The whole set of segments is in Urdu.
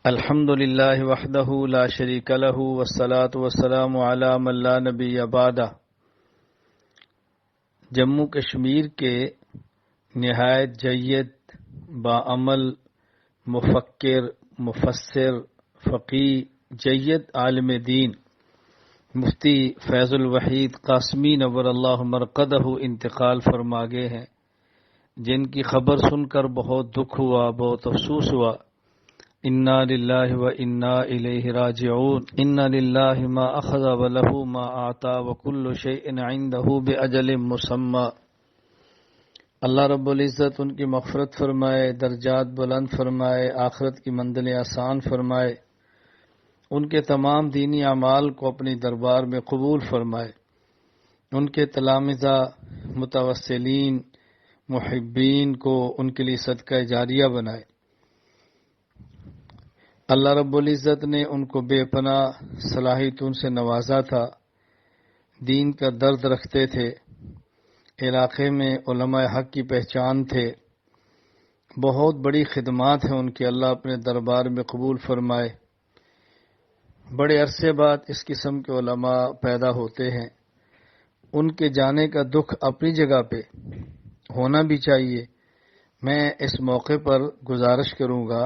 الحمد للہ وحدہ لا شریک لہ والصلاة والسلام علی من لا نبی بعدہ۔ جموں کشمیر کے نہایت جید باعمل مفکر مفسر فقیہ جید عالم دین مفتی فیض الوحید قاسمی نور اللہ مرقدہ انتقال فرما گئے ہیں، جن کی خبر سن کر بہت دکھ ہوا، بہت افسوس ہوا۔ انا للہ و انا الیہ راجعون۔ انا للہ ما اخذ ولہ ما اعطى وکل شیء عنده باجل مسمى۔ اللہ رب العزت ان کی مغفرت فرمائے، درجات بلند فرمائے، آخرت کی منزلیں آسان فرمائے، ان کے تمام دینی اعمال کو اپنی دربار میں قبول فرمائے، ان کے تلامذہ متوسلین محبین کو ان کے لیے صدقہ جاریہ بنائے۔ اللہ رب العزت نے ان کو بے پناہ صلاحیتوں سے نوازا تھا، دین کا درد رکھتے تھے، علاقے میں علماء حق کی پہچان تھے، بہت بڑی خدمات ہیں ان کی، اللہ اپنے دربار میں قبول فرمائے۔ بڑے عرصے بعد اس قسم کے علماء پیدا ہوتے ہیں، ان کے جانے کا دکھ اپنی جگہ پہ ہونا بھی چاہیے۔ میں اس موقع پر گزارش کروں گا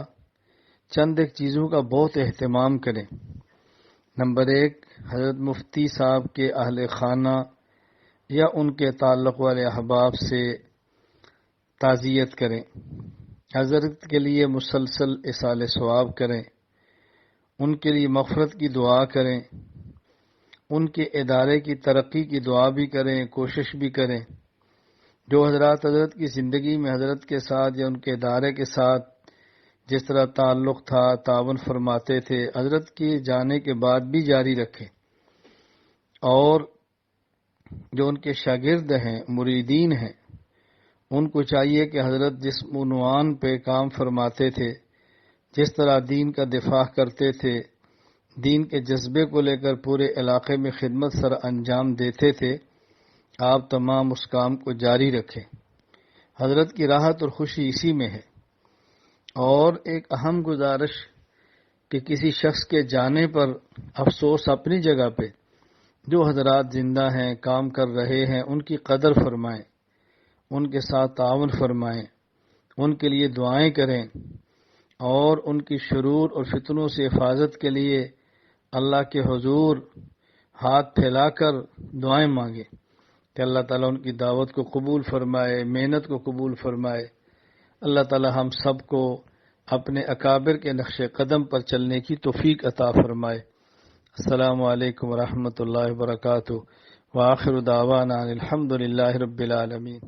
چند ایک چیزوں کا بہت اہتمام کریں۔ نمبر 1، حضرت مفتی صاحب کے اہل خانہ یا ان کے تعلق والے احباب سے تعزیت کریں، حضرت کے لیے مسلسل اصال ثواب کریں، ان کے لیے مغفرت کی دعا کریں، ان کے ادارے کی ترقی کی دعا بھی کریں، کوشش بھی کریں۔ جو حضرت کی زندگی میں حضرت کے ساتھ یا ان کے ادارے کے ساتھ جس طرح تعلق تھا، تعاون فرماتے تھے، حضرت کے جانے کے بعد بھی جاری رکھیں، اور جو ان کے شاگرد ہیں، مریدین ہیں، ان کو چاہیے کہ حضرت جس عنوان پہ کام فرماتے تھے، جس طرح دین کا دفاع کرتے تھے، دین کے جذبے کو لے کر پورے علاقے میں خدمت سر انجام دیتے تھے، آپ تمام اس کام کو جاری رکھیں۔ حضرت کی راحت اور خوشی اسی میں ہے۔ اور ایک اہم گزارش کہ کسی شخص کے جانے پر افسوس اپنی جگہ پہ، جو حضرات زندہ ہیں، کام کر رہے ہیں، ان کی قدر فرمائیں، ان کے ساتھ تعاون فرمائیں، ان کے لیے دعائیں کریں، اور ان کی شرور اور فتنوں سے حفاظت کے لیے اللہ کے حضور ہاتھ پھیلا کر دعائیں مانگیں کہ اللہ تعالیٰ ان کی دعوت کو قبول فرمائے، محنت کو قبول فرمائے۔ اللہ تعالیٰ ہم سب کو اپنے اکابر کے نقش قدم پر چلنے کی توفیق عطا فرمائے۔ السلام علیکم ورحمۃ اللہ وبرکاتہ، وآخر دعوانا الحمد للہ رب العالمین۔